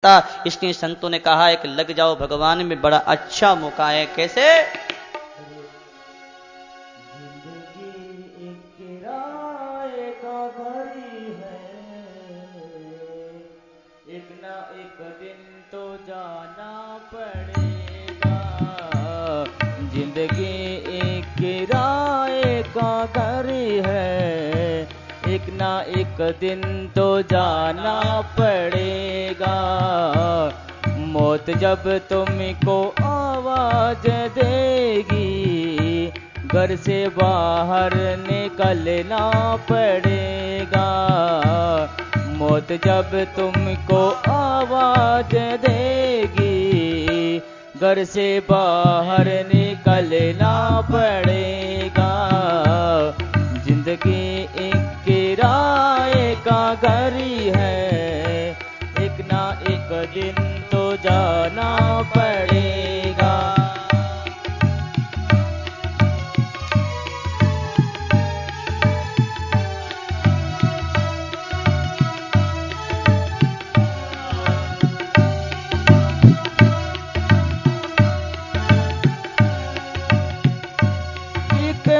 इसलिए संतों ने कहा है कि लग जाओ भगवान में, बड़ा अच्छा मौका है। कैसे? एक ना एक दिन तो जाना पड़ेगा। जिंदगी एक किराए का घर है, एक ना एक दिन तो जाना पड़ेगा। मौत जब तुमको आवाज देगी, घर से बाहर निकलना पड़ेगा। मौत जब तुमको आवाज देगी, घर से बाहर निकलना पड़ेगा। जिंदगी एक किराए का घर है, एक ना एक दिन तो जाना पड़ेगा।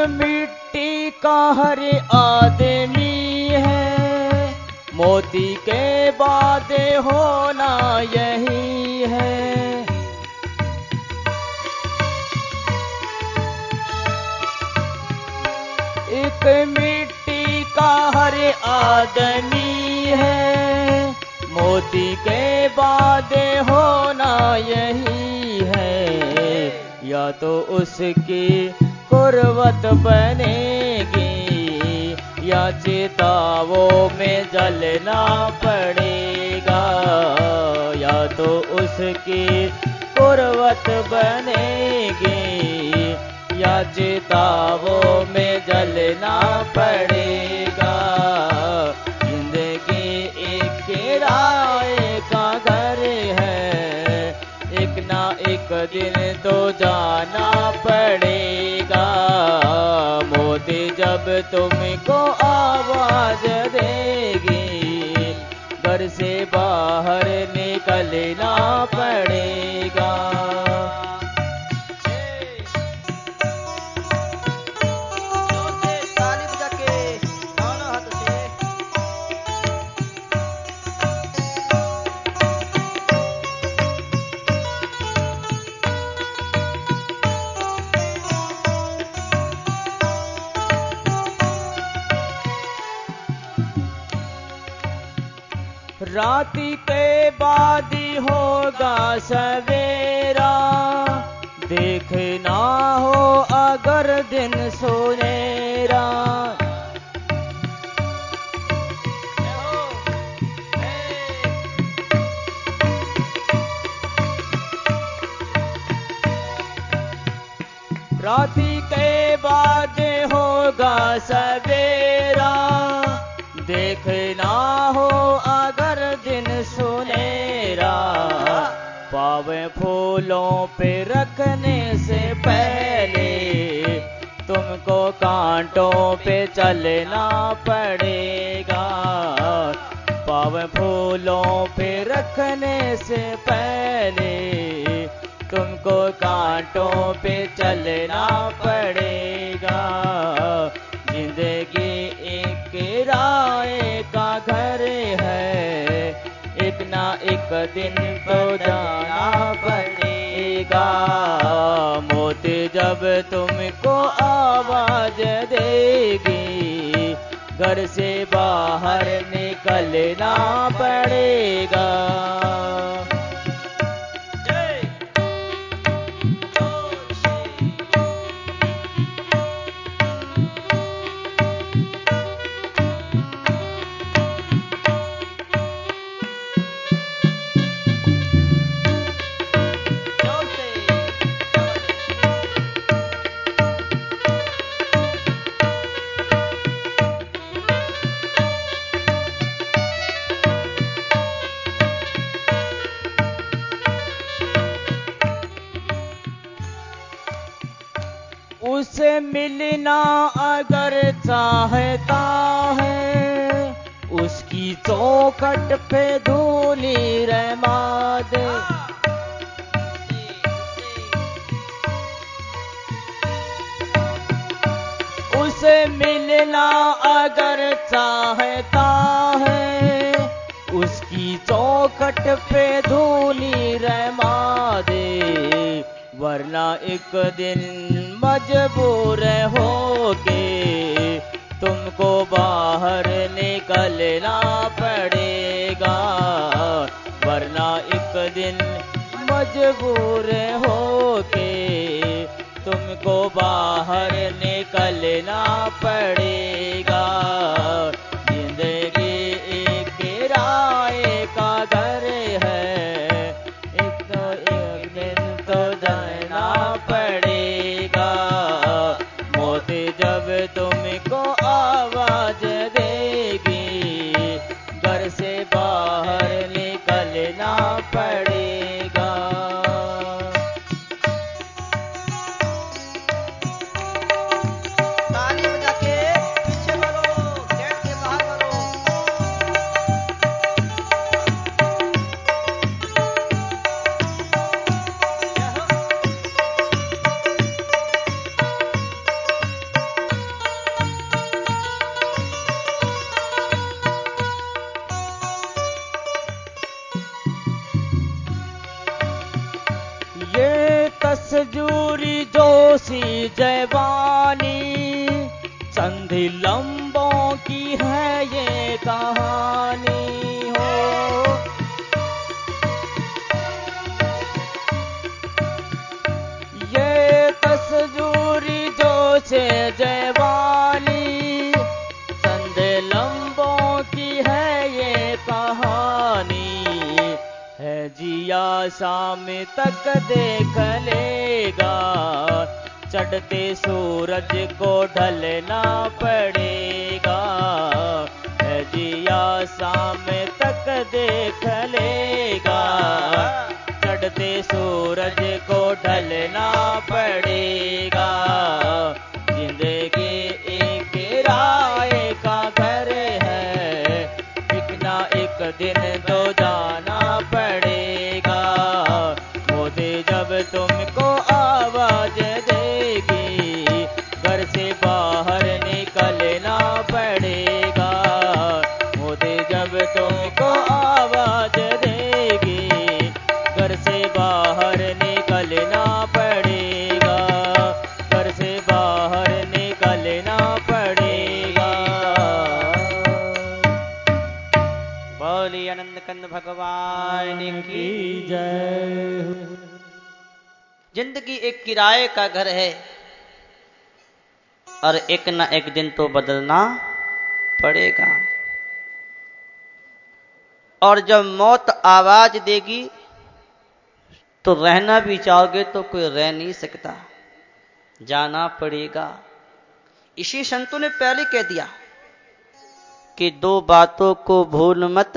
मिट्टी का हर आदमी है, मोती के बाद होना यही है। एक मिट्टी का हर आदमी है, मोती के बाद होना यही है। या तो उसकी कुर्वत बनेगी, या चिताओं में जलना पड़ेगा। या तो उसकी कुर्वत बनेगी, या चिताओं में जलना पड़ेगा। जिंदगी एक किराए का घर है, एक ना एक दिन तो जाना पड़ेगा। मौत जब तुमको आवाज देगी, घर से बाहर निकलना पड़ेगा। राति के बाद होगा सवेरा, देखना हो अगर दिन सुनेरा। राति के बाद होगा सवेरा, देखना हो अगर दिन सुनेरा। पावे फूलों पे रखने से पहले, तुमको कांटों पे चलना पड़ेगा। पावे फूलों पे रखने से पहले, तुमको कांटों पे चलना पड़ेगा। जिंदगी एक किराए का घर है, एक ना एक दिन तो जाना पड़ेगा। मौत जब तुमको आवाज देगी, घर से बाहर निकलना पड़ेगा। उससे मिलना अगर चाहता है, उसकी चौखट पे धूली रमा दे। उसे मिलना अगर चाहता है, उसकी चौखट पे धूली रमा दे, वरना एक दिन मजबूर होके तुमको बाहर निकलना पड़ेगा, वरना एक दिन मजबूर होके तुमको बाहर निकलना पड़ेगा। जिंदगी एक किराए का घर है, एक दिन तो जाना पड़ेगा। मौत जब तुमको आवाज देगी, घर से बाहर निकलना पड़ेगा। तसजूरी जोशी जवानी, संधि लंबों की है ये कहानी हो। ये तसजूरी जोशी जवानी, संधि लंबों की है ये कहानी है। जिया शाम तक देख लेगा, चढ़ते सूरज को ढलना पड़ेगा। है जिया शाम तक देख लेगा, चढ़ते सूरज को ढलना पड़ेगा। जिंदगी एक किराए का घर है, एक ना एक दिन तो जाना पड़ेगा। मौत जब तुमको आवाज देगी, घर से बाहर निकलना पड़ेगा। मौत जब तुमको आवाज देगी, घर से बाहर निकलना पड़ेगा। घर से बाहर निकलना पड़ेगा। बोली आनंद कंद भगवान की जय। जिंदगी एक किराए का घर है और एक ना एक दिन तो बदलना पड़ेगा। और जब मौत आवाज देगी तो रहना भी चाहोगे तो कोई रह नहीं सकता, जाना पड़ेगा। इसी संतों ने पहले कह दिया कि दो बातों को भूल मत,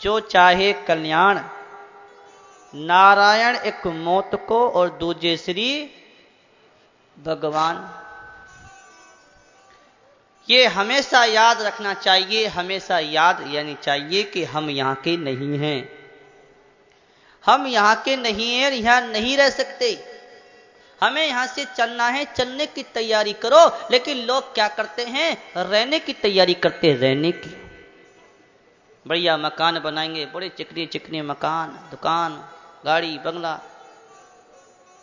जो चाहे कल्याण, नारायण एक मौत को और दूजे श्री भगवान। ये हमेशा याद रखना चाहिए, हमेशा याद यानी चाहिए कि हम यहां के नहीं हैं, हम यहां के नहीं हैं, यहां नहीं रह सकते। हमें यहां से चलना है, चलने की तैयारी करो। लेकिन लोग क्या करते हैं, रहने की तैयारी करते हैं, रहने की। बढ़िया मकान बनाएंगे, बड़े चिकने चिकने मकान, दुकान, गाड़ी, बंगला।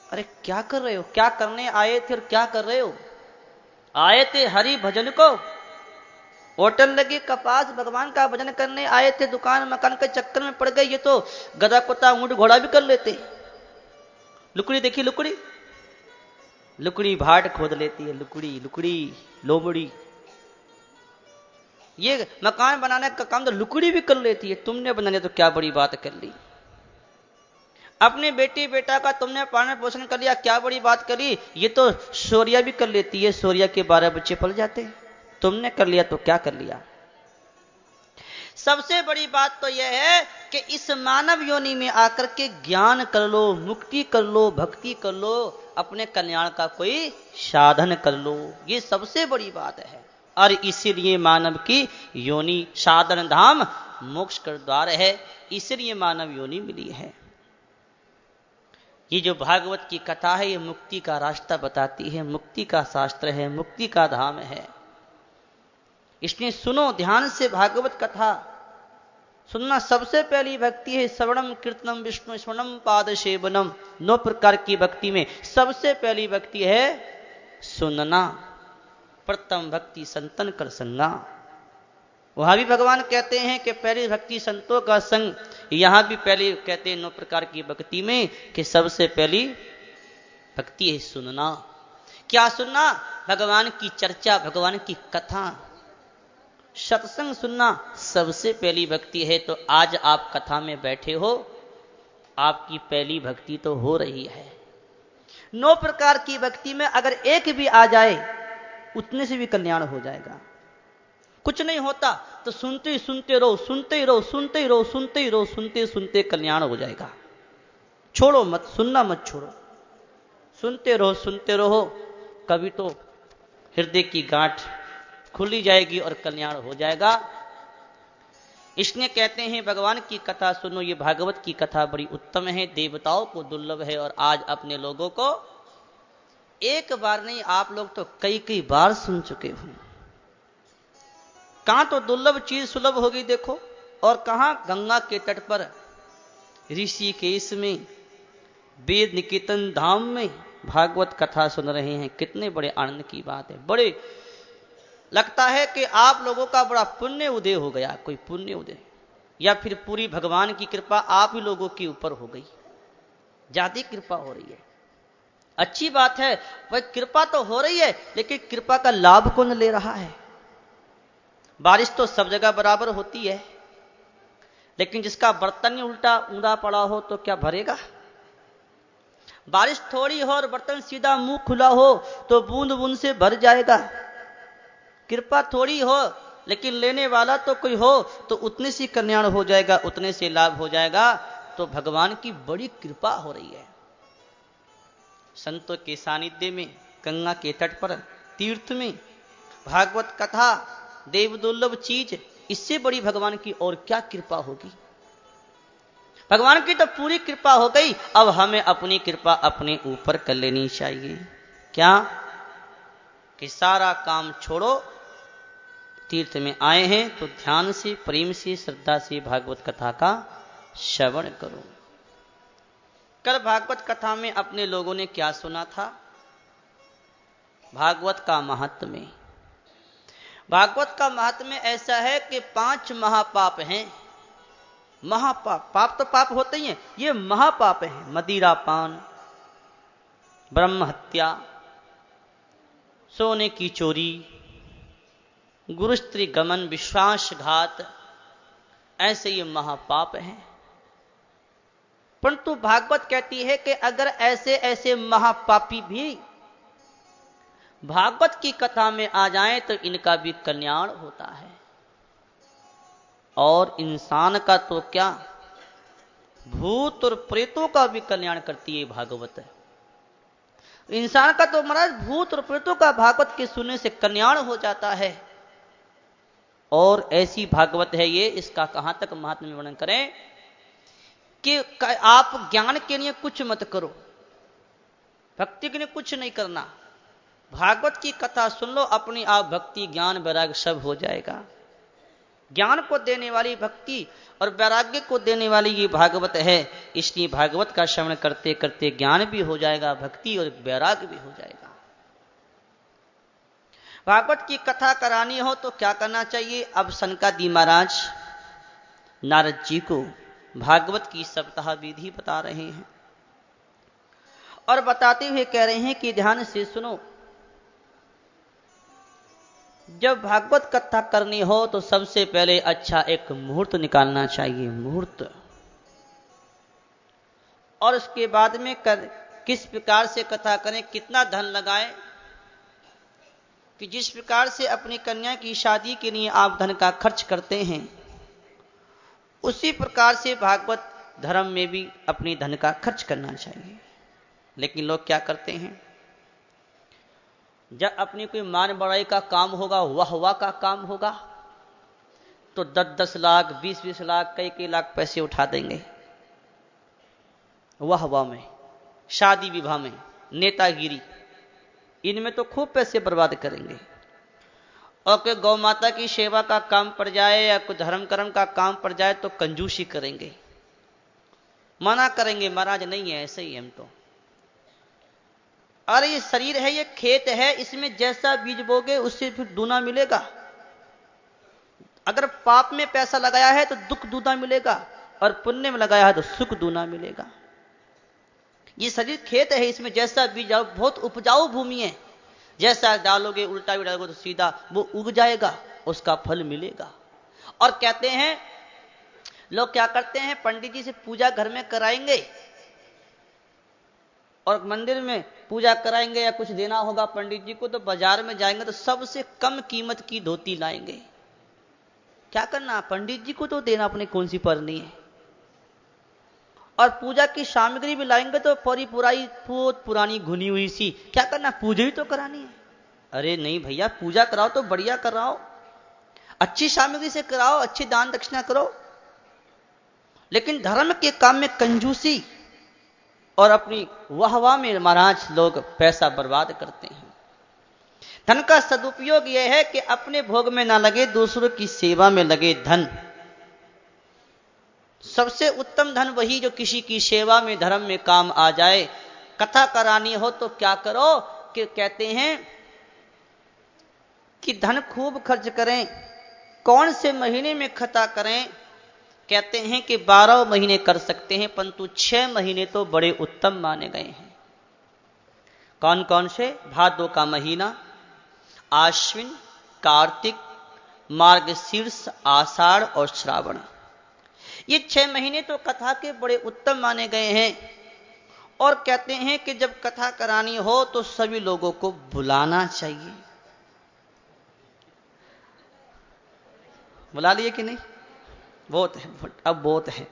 अरे क्या कर रहे हो, क्या करने आए थे और क्या कर रहे हो? आए थे हरि भजन को, होटल लगी कपास, भगवान का भजन करने आए थे, दुकान मकान के चक्कर में पड़ गए। ये तो गधा कुत्ता ऊंट घोड़ा भी कर लेते। लुकड़ी देखी, लुकड़ी लुकड़ी भाट खोद लेती है, लुकड़ी लुकड़ी लोमड़ी। ये मकान बनाने का काम तो लुकड़ी भी कर लेती है। तुमने बनाने तो क्या बड़ी बात कर ली। अपने बेटी बेटा का तुमने पालन पोषण कर लिया, क्या बड़ी बात करी। ये तो सोरिया भी कर लेती है, सोरिया के 12 बच्चे पल जाते हैं। तुमने कर लिया तो क्या कर लिया। सबसे बड़ी बात तो यह है कि इस मानव योनि में आकर के ज्ञान कर लो, मुक्ति कर लो, भक्ति कर लो, अपने कल्याण का कोई साधन कर लो। ये सबसे बड़ी बात है। और इसीलिए मानव की योनि साधन धाम मोक्ष का द्वार है, इसलिए मानव योनि मिली है। ये जो भागवत की कथा है ये मुक्ति का रास्ता बताती है, मुक्ति का शास्त्र है, मुक्ति का धाम है। इसलिए सुनो ध्यान से भागवत कथा। सुनना सबसे पहली भक्ति है श्रवणम कीर्तनम विष्णु स्मरणम पाद सेवनम। 9 प्रकार की भक्ति में सबसे पहली भक्ति है सुनना। प्रथम भक्ति संतन कर संगा। वहां भी भगवान कहते हैं कि पहली भक्ति संतों का संग, यहां भी पहले कहते हैं 9 प्रकार की भक्ति में कि सबसे पहली भक्ति है सुनना। क्या सुनना? भगवान की चर्चा, भगवान की कथा, सत्संग सुनना सबसे पहली भक्ति है। तो आज आप कथा में बैठे हो, आपकी पहली भक्ति तो हो रही है। 9 प्रकार की भक्ति में अगर एक भी आ जाए उतने से भी कल्याण हो जाएगा। कुछ नहीं होता तो सुनते ही सुनते रहो, सुनते ही रहो, सुनते ही रहो, सुनते ही रहो, सुनते सुनते कल्याण हो जाएगा। छोड़ो मत, सुनना मत छोड़ो, सुनते रहो, सुनते रहो। कभी तो हृदय की गांठ खुली जाएगी और कल्याण हो जाएगा। इसने कहते हैं भगवान की कथा सुनो। ये भागवत की कथा बड़ी उत्तम है, देवताओं को दुर्लभ है, और आज अपने लोगों को एक बार नहीं, आप लोग तो कई कई बार सुन चुके हो। कहां तो दुर्लभ चीज सुलभ होगी देखो, और कहां गंगा के तट पर ऋषिकेश में वेद निकेतन धाम में भागवत कथा सुन रहे हैं। कितने बड़े आनंद की बात है। बड़े लगता है कि आप लोगों का बड़ा पुण्य उदय हो गया, कोई पुण्य उदय, या फिर पूरी भगवान की कृपा आप ही लोगों के ऊपर हो गई, ज्यादा कृपा हो रही है। अच्छी बात है, वह कृपा तो हो रही है, लेकिन कृपा का लाभ कौन ले रहा है? बारिश तो सब जगह बराबर होती है, लेकिन जिसका बर्तन उल्टा ऊंधा पड़ा हो तो क्या भरेगा? बारिश थोड़ी हो और बर्तन सीधा मुंह खुला हो तो बूंद बूंद से भर जाएगा। कृपा थोड़ी हो लेकिन लेने वाला तो कोई हो तो उतने से कल्याण हो जाएगा, उतने से लाभ हो जाएगा। तो भगवान की बड़ी कृपा हो रही है। संतों के सानिध्य में, गंगा के तट पर, तीर्थ में भागवत कथा, देव दुर्लभ चीज, इससे बड़ी भगवान की और क्या कृपा होगी? भगवान की तो पूरी कृपा हो गई। अब हमें अपनी कृपा अपने ऊपर कर लेनी चाहिए। क्या? कि सारा काम छोड़ो, तीर्थ में आए हैं तो ध्यान से, प्रेम से, श्रद्धा से भागवत कथा का श्रवण करो। कल भागवत कथा में अपने लोगों ने क्या सुना था? भागवत का महात्म्य। भागवत का महात्म्य ऐसा है कि 5 महापाप हैं। महापाप, पाप तो पाप होते ही हैं, ये महापाप है। मदिरा पान, ब्रह्म हत्या, सोने की चोरी, गुरु स्त्री गमन, विश्वासघात, ऐसे ये महापाप हैं। परंतु भागवत कहती है कि अगर ऐसे ऐसे महापापी भी भागवत की कथा में आ जाएं तो इनका भी कल्याण होता है। और इंसान का तो क्या, भूत और प्रेतों का भी कल्याण करती है भागवत। इंसान का तो महाराज भूत और प्रेतों का भागवत के सुनने से कल्याण हो जाता है। और ऐसी भागवत है ये, इसका कहां तक महात्म्य वर्णन करें कि आप ज्ञान के लिए कुछ मत करो, भक्ति के लिए कुछ नहीं करना। भागवत की कथा सुन लो, अपनी आप भक्ति, ज्ञान, वैराग्य सब हो जाएगा। ज्ञान को देने वाली भक्ति और वैराग्य को देने वाली ये भागवत है। इसलिए भागवत का श्रवण करते करते ज्ञान भी हो जाएगा, भक्ति और वैराग्य भी हो जाएगा। भागवत की कथा करानी हो तो क्या करना चाहिए? अब सनकादि महाराज नारद जी को भागवत की सप्ताह विधि बता रहे हैं और बताते हुए कह रहे हैं कि ध्यान से सुनो। जब भागवत कथा करनी हो तो सबसे पहले अच्छा एक मुहूर्त निकालना चाहिए, मुहूर्त। और उसके बाद में किस प्रकार से कथा करें, कितना धन लगाएं, कि जिस प्रकार से अपनी कन्या की शादी के लिए आप धन का खर्च करते हैं, उसी प्रकार से भागवत धर्म में भी अपनी धन का खर्च करना चाहिए। लेकिन लोग क्या करते हैं? जब अपनी कोई मान बढ़ाई का काम होगा, वाह का काम होगा, तो 10-10 लाख 20-20 लाख कई लाख पैसे उठा देंगे वाह में, शादी विवाह में, नेतागिरी, इनमें तो खूब पैसे बर्बाद करेंगे। और कोई गौ माता की सेवा का काम पड़ जाए या कोई धर्म कर्म का काम पड़ जाए तो कंजूसी करेंगे, मना करेंगे, महाराज नहीं है, ऐसे ही हम तो। अरे ये शरीर है, ये खेत है, इसमें जैसा बीज बोगे उससे फिर दूना मिलेगा। अगर पाप में पैसा लगाया है तो दुख दूना मिलेगा, और पुण्य में लगाया है तो सुख दूना मिलेगा। ये शरीर खेत है, इसमें जैसा बीज जाओ, बहुत उपजाऊ भूमि है, जैसा डालोगे उल्टा भी डालोगे तो सीधा वो उग जाएगा, उसका फल मिलेगा। और कहते हैं लोग क्या करते हैं, पंडित जी से पूजा घर में कराएंगे और मंदिर में पूजा कराएंगे या कुछ देना होगा पंडित जी को, तो बाजार में जाएंगे तो सबसे कम कीमत की धोती लाएंगे। क्या करना, पंडित जी को तो देना, अपने कौन सी परनी है। और पूजा की सामग्री भी लाएंगे तो पुरानी घुनी हुई सी, क्या करना, पूजा ही तो करानी है। अरे नहीं भैया, पूजा कराओ तो बढ़िया कराओ, अच्छी सामग्री से कराओ, अच्छी दान दक्षिणा करो। लेकिन धर्म के काम में कंजूसी और अपनी वाहवाह में महाराज लोग पैसा बर्बाद करते हैं। धन का सदुपयोग यह है कि अपने भोग में ना लगे, दूसरों की सेवा में लगे धन। सबसे उत्तम धन वही जो किसी की सेवा में, धर्म में काम आ जाए। कथा करानी हो तो क्या करो कि कहते हैं कि धन खूब खर्च करें। कौन से महीने में कथा करें? कहते हैं कि 12 महीने कर सकते हैं, परंतु 6 महीने तो बड़े उत्तम माने गए हैं। कौन कौन से? भादो का महीना, आश्विन, कार्तिक, मार्गशीर्ष, आषाढ़ और श्रावण। ये 6 महीने तो कथा के बड़े उत्तम माने गए हैं। और कहते हैं कि जब कथा करानी हो तो सभी लोगों को बुलाना चाहिए। बुला लिए कि नहीं? बहुत है, अब बहुत है।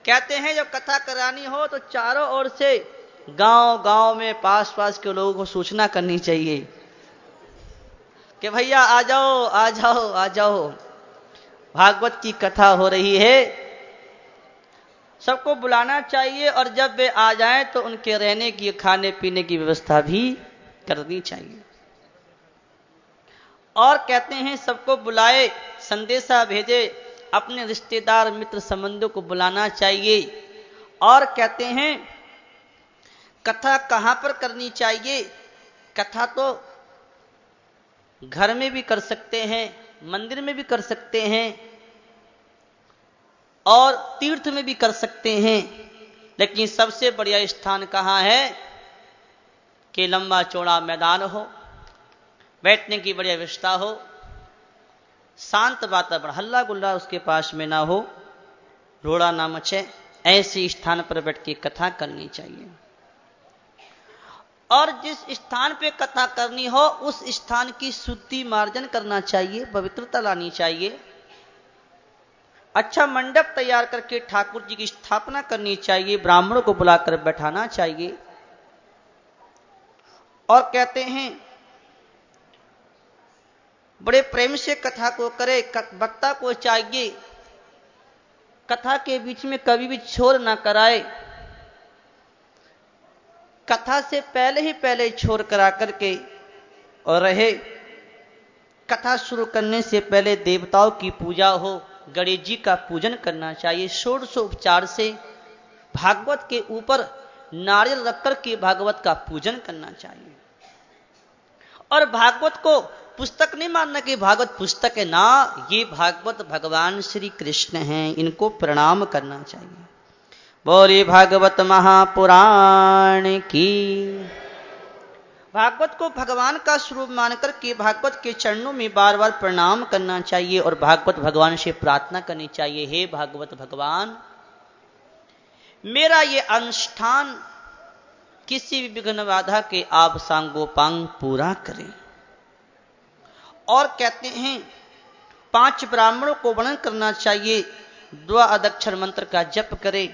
कहते हैं जब कथा करानी हो तो चारों ओर से गांव गांव में पास पास के लोगों को सूचना करनी चाहिए कि भैया आ जाओ आ जाओ आ जाओ, भागवत की कथा हो रही है। सबको बुलाना चाहिए और जब वे आ जाएं तो उनके रहने की, खाने पीने की व्यवस्था भी करनी चाहिए। और कहते हैं सबको बुलाए, संदेशा भेजे, अपने रिश्तेदार मित्र संबंधियों को बुलाना चाहिए। और कहते हैं कथा कहां पर करनी चाहिए? कथा तो घर में भी कर सकते हैं, मंदिर में भी कर सकते हैं और तीर्थ में भी कर सकते हैं। लेकिन सबसे बढ़िया स्थान कहां है कि लंबा चौड़ा मैदान हो, बैठने की बढ़िया व्यवस्था हो, शांत वातावरण, हल्ला गुल्ला उसके पास में ना हो, रोड़ा ना मचे, ऐसे स्थान पर बैठ के कथा करनी चाहिए। और जिस स्थान पे कथा करनी हो उस स्थान की शुद्धि मार्जन करना चाहिए, पवित्रता लानी चाहिए। अच्छा मंडप तैयार करके ठाकुर जी की स्थापना करनी चाहिए, ब्राह्मणों को बुलाकर बैठाना चाहिए। और कहते हैं बड़े प्रेम से कथा को करे, वक्ता को चाहिए कथा के बीच में कभी भी छोर ना कराए। कथा से पहले ही पहले छोर करा करके और रहे। कथा शुरू करने से पहले देवताओं की पूजा हो, गणेश जी का पूजन करना चाहिए। षोडशोपचार से भागवत के ऊपर नारियल रखकर के भागवत का पूजन करना चाहिए। और भागवत को पुस्तक नहीं मानना कि भागवत पुस्तक है ना, ये भागवत भगवान श्री कृष्ण हैं, इनको प्रणाम करना चाहिए। बोले भागवत महापुराण की। भागवत को भगवान का स्वरूप मानकर के भागवत के चरणों में बार बार प्रणाम करना चाहिए और भागवत भगवान से प्रार्थना करनी चाहिए, हे भागवत भगवान मेरा ये अनुष्ठान किसी भी विघ्न बाधा के आप सांगोपांग पूरा करें। और कहते हैं 5 ब्राह्मणों को वर्णन करना चाहिए, 2 अदक्षर मंत्र का जप करे।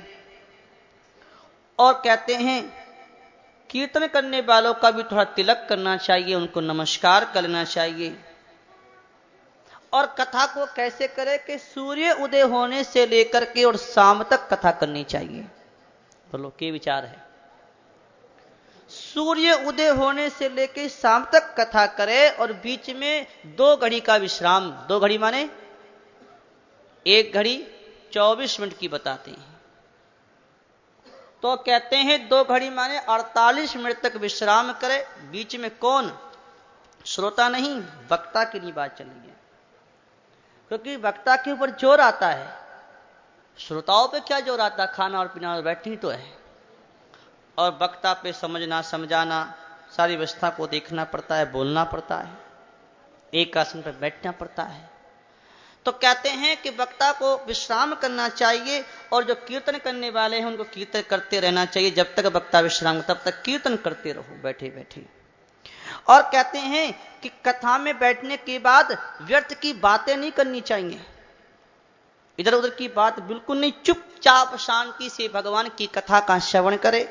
और कहते हैं कीर्तन करने वालों का भी थोड़ा तिलक करना चाहिए, उनको नमस्कार करना चाहिए। और कथा को कैसे करें कि सूर्य उदय होने से लेकर के और शाम तक कथा करनी चाहिए। बोलो क्या विचार है? सूर्य उदय होने से लेकर शाम तक कथा करे और बीच में 2 घड़ी का विश्राम। 2 घड़ी माने 1 घड़ी 24 मिनट की बताते हैं, तो कहते हैं 2 घड़ी माने 48 मिनट तक विश्राम करे। बीच में कौन? श्रोता नहीं, वक्ता की नहीं बात चल रही है, क्योंकि वक्ता के ऊपर जोर आता है, श्रोताओं पे क्या जोर आता? खाना और पीना और बैठनी तो है। और वक्ता पे समझना समझाना, सारी व्यवस्था को देखना पड़ता है, बोलना पड़ता है, एक आसन पर बैठना पड़ता है। तो कहते हैं कि वक्ता को विश्राम करना चाहिए और जो कीर्तन करने वाले हैं उनको कीर्तन करते रहना चाहिए। जब तक वक्ता विश्राम, तब तक कीर्तन करते रहो बैठे बैठे। और कहते हैं कि कथा में बैठने के बाद व्यर्थ की बातें नहीं करनी चाहिए, इधर उधर की बात बिल्कुल नहीं, चुपचाप शांति से भगवान की कथा का श्रवण करे।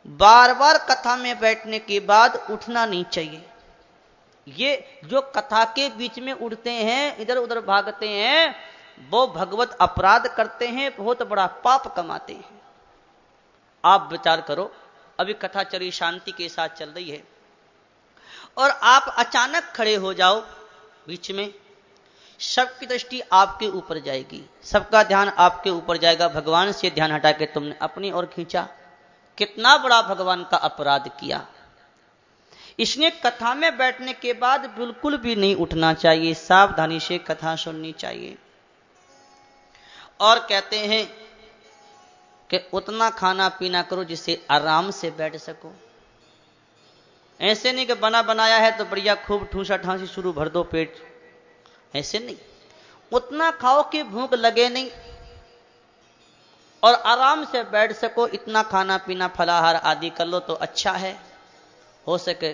बार बार कथा में बैठने के बाद उठना नहीं चाहिए। ये जो कथा के बीच में उठते हैं, इधर उधर भागते हैं, वो भगवत अपराध करते हैं, बहुत बड़ा पाप कमाते हैं। आप विचार करो, अभी कथा चली शांति के साथ चल रही है और आप अचानक खड़े हो जाओ बीच में, सबकी दृष्टि आपके ऊपर जाएगी, सबका ध्यान आपके ऊपर जाएगा, भगवान से ध्यान हटा के तुमने अपनी ओर खींचा। कितना बड़ा भगवान का अपराध किया। इसने कथा में बैठने के बाद बिल्कुल भी नहीं उठना चाहिए, सावधानी से कथा सुननी चाहिए। और कहते हैं कि उतना खाना पीना करो जिससे आराम से बैठ सको। ऐसे नहीं कि बना बनाया है तो बढ़िया खूब ठूसा ठांसी शुरू भर दो पेट, ऐसे नहीं। उतना खाओ कि भूख लगे नहीं और आराम से बैठ सको। इतना खाना पीना फलाहार आदि कर लो तो अच्छा है, हो सके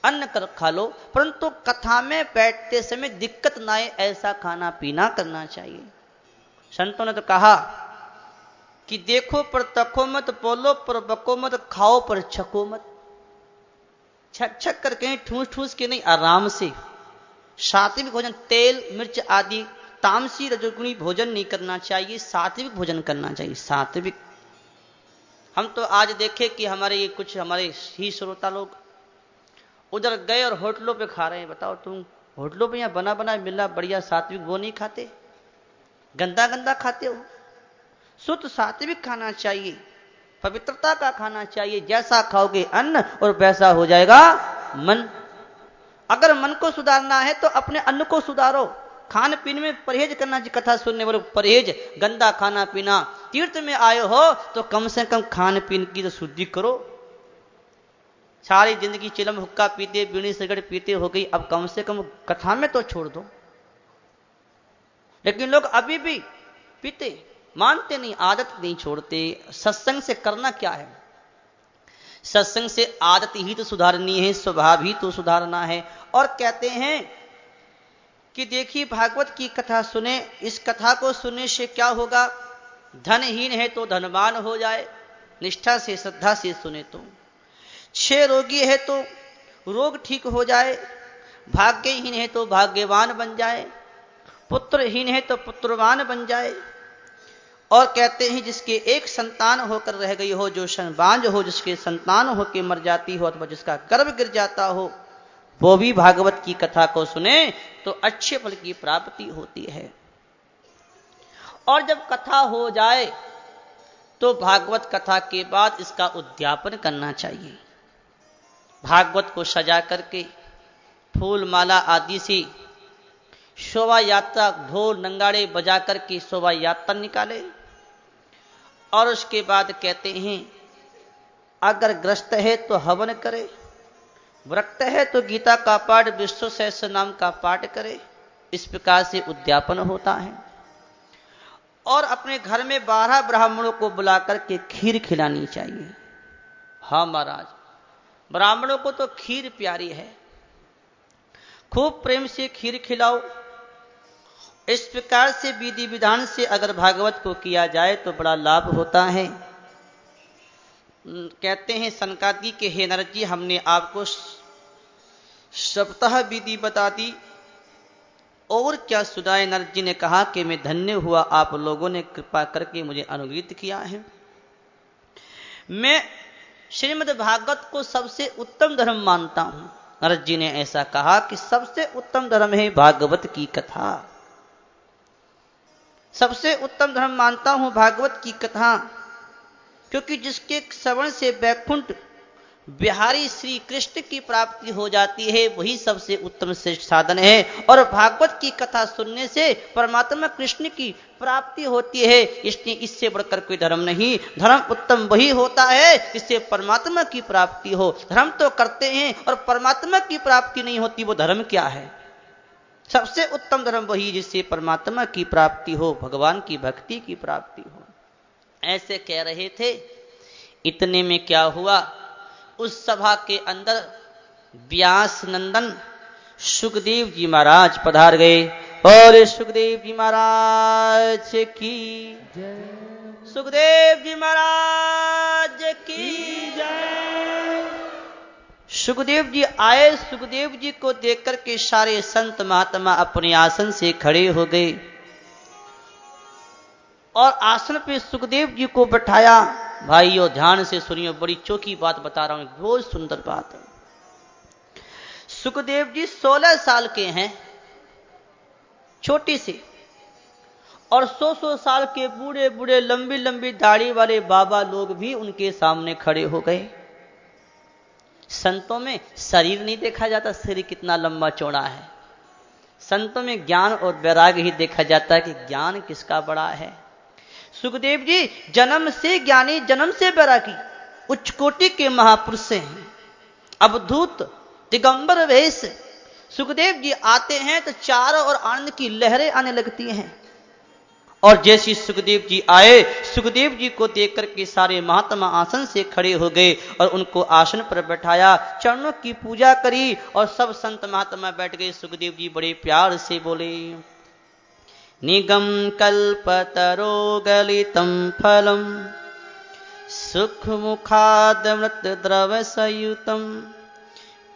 अन्न कर खा लो, परंतु कथा में बैठते समय दिक्कत ना आए ऐसा खाना पीना करना चाहिए। संतों ने तो कहा कि देखो पर तको मत, बोलो पर बको मत, खाओ पर छको मत। छक छक कर कहीं ठूस ठूस के नहीं, आराम से सात्विक भोजन, तेल मिर्च आदि तामसी रजोगुणी भोजन नहीं करना चाहिए, सात्विक भोजन करना चाहिए। सात्विक। हम तो आज देखे कि हमारे कुछ हमारे ही श्रोता लोग उधर गए और होटलों पे खा रहे हैं। बताओ तुम, होटलों पे यहाँ बना बना मिला बढ़िया सात्विक वो नहीं खाते, गंदा गंदा खाते हो। शुद्ध सात्विक खाना चाहिए, पवित्रता का खाना चाहिए। जैसा खाओगे अन्न और वैसा हो जाएगा मन। अगर मन को सुधारना है तो अपने अन्न को सुधारो, खान पीने में परहेज करना चाहिए। कथा सुनने वालों परहेज, गंदा खाना पीना। तीर्थ में आए हो तो कम से कम खान पीन की तो शुद्धि करो। सारी जिंदगी चिलम हुक्का पीते, बीड़ी सिगरेट पीते हो गई, अब कम से कम कथा में तो छोड़ दो। लेकिन लोग अभी भी पीते, मानते नहीं, आदत नहीं छोड़ते। सत्संग से करना क्या है? सत्संग से आदत ही तो सुधारनी है, स्वभाव ही तो सुधारना है। और कहते हैं कि देखिए भागवत की कथा सुने, इस कथा को सुनने से क्या होगा? धनहीन है तो धनवान हो जाए, निष्ठा से श्रद्धा से सुने तो। 6 रोगी है तो रोग ठीक हो जाए, भाग्यहीन है तो भाग्यवान बन जाए, पुत्रहीन है तो पुत्रवान बन जाए। और कहते हैं जिसके एक संतान होकर रह गई हो, जो संबांझ हो, जिसके संतान होकर मर जाती हो अथवा जिसका गर्भ गिर जाता हो, वो भी भागवत की कथा को सुने तो अच्छे फल की प्राप्ति होती है। और जब कथा हो जाए तो भागवत कथा के बाद इसका उद्यापन करना चाहिए। भागवत को सजा करके फूल माला आदि से शोभा यात्रा, ढोल नंगाड़े बजा करके शोभा यात्रा निकाले। और उसके बाद कहते हैं अगर ग्रस्त है तो हवन करे, व्रक्त है तो गीता का पाठ, विष्णु सहस्त्र नाम का पाठ करे। इस प्रकार से उद्यापन होता है। और अपने घर में 12 ब्राह्मणों को बुला करके खीर खिलानी चाहिए। हाँ महाराज, ब्राह्मणों को तो खीर प्यारी है, खूब प्रेम से खीर खिलाओ। इस प्रकार से विधि विधान से अगर भागवत को किया जाए तो बड़ा लाभ होता है। कहते हैं सनकादि के हे नारद जी, हमने आपको सप्ताह विधि बता दी, और क्या सुनाए। नारद जी ने कहा कि मैं धन्य हुआ, आप लोगों ने कृपा करके मुझे अनुग्रहित किया है। मैं श्रीमद् भागवत को सबसे उत्तम धर्म मानता हूं। नारद जी ने ऐसा कहा कि सबसे उत्तम धर्म है भागवत की कथा। सबसे उत्तम धर्म मानता हूं भागवत की कथा, क्योंकि जिसके श्रवण से वैकुंठ बिहारी श्री कृष्ण की प्राप्ति हो जाती है, वही सबसे उत्तम श्रेष्ठ साधन है। और भागवत की कथा सुनने से परमात्मा कृष्ण की प्राप्ति होती है। इसलिए इससे बढ़कर कोई धर्म नहीं। धर्म उत्तम वही होता है जिससे परमात्मा की प्राप्ति हो। धर्म तो करते हैं और परमात्मा की प्राप्ति नहीं होती, वो धर्म क्या है? सबसे उत्तम धर्म वही जिससे परमात्मा की प्राप्ति हो, भगवान की भक्ति की प्राप्ति हो। ऐसे कह रहे थे। इतने में क्या हुआ, उस सभा के अंदर व्यास नंदन सुखदेव जी महाराज पधार गए। और सुखदेव जी महाराज की जय, सुखदेव जी महाराज की जय। सुखदेव जी आए। सुखदेव जी को देख करके सारे संत महात्मा अपने आसन से खड़े हो गए और आसन पे सुखदेव जी को बैठाया। भाइयों ध्यान से सुनियो, बड़ी चौकी बात बता रहा हूं, बहुत सुंदर बात है। सुखदेव जी 16 साल के हैं, छोटी से, और 100 साल के बूढ़े बूढ़े लंबी लंबी दाढ़ी वाले बाबा लोग भी उनके सामने खड़े हो गए। संतों में शरीर नहीं देखा जाता, शरीर कितना लंबा चौड़ा है। संतों में ज्ञान और वैराग्य ही देखा जाता है कि ज्ञान किसका बड़ा है। सुखदेव जी जन्म से ज्ञानी, जन्म से वैरागी, उच्च कोटि के महापुरुष हैं। अवधूत दिगंबर वेश सुखदेव जी आते हैं तो चारों ओर आनंद की लहरें आने लगती हैं। और जैसे सुखदेव जी आए, सुखदेव जी को देख करके सारे महात्मा आसन से खड़े हो गए और उनको आसन पर बैठाया, चरणों की पूजा करी और सब संत महात्मा बैठ गए। सुखदेव जी बड़े प्यार से बोले, निगम कल्पतरो गलितम फलम सुख मुखादमृत द्रव सयुतम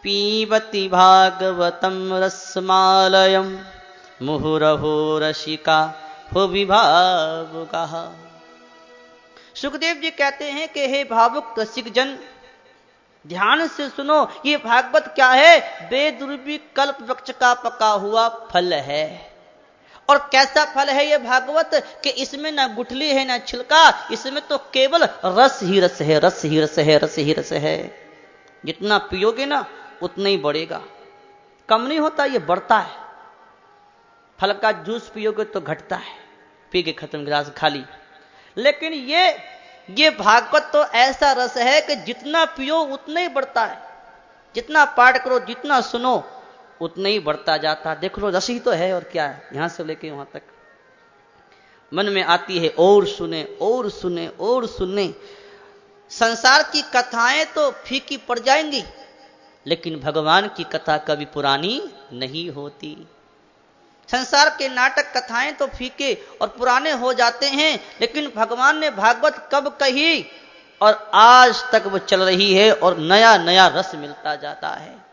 पीबति भागवतम रसमालयम मुहुरहो रसिका भुवि भावुकाः। सुखदेव जी कहते हैं कि हे भावुक रसिक जन, ध्यान से सुनो, ये भागवत क्या है? बेदुर्भी कल्प वृक्ष का पका हुआ फल है। और कैसा फल है ये भागवत कि इसमें ना गुठली है ना छिलका, इसमें तो केवल रस ही रस है, रस ही रस है, रस ही रस है। जितना पियोगे ना उतना ही बढ़ेगा, कम नहीं होता, ये बढ़ता है। फल का जूस पियोगे तो घटता है, पी के खत्म, गिलास खाली। लेकिन ये भागवत तो ऐसा रस है कि जितना पियो उतना ही बढ़ता है, जितना पाठ करो, जितना सुनो उतना ही बढ़ता जाता। देख लो, रस ही तो है, और क्या है। यहां से लेके वहां तक मन में आती है और सुने और सुने और सुने। संसार की कथाएं तो फीकी पड़ जाएंगी, लेकिन भगवान की कथा कभी पुरानी नहीं होती। संसार के नाटक कथाएं तो फीके और पुराने हो जाते हैं, लेकिन भगवान ने भागवत कब कही और आज तक वो चल रही है और नया नया रस मिलता जाता है।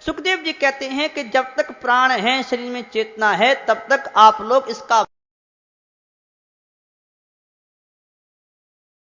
सुखदेव जी कहते हैं कि जब तक प्राण है, शरीर में चेतना है, तब तक आप लोग इसका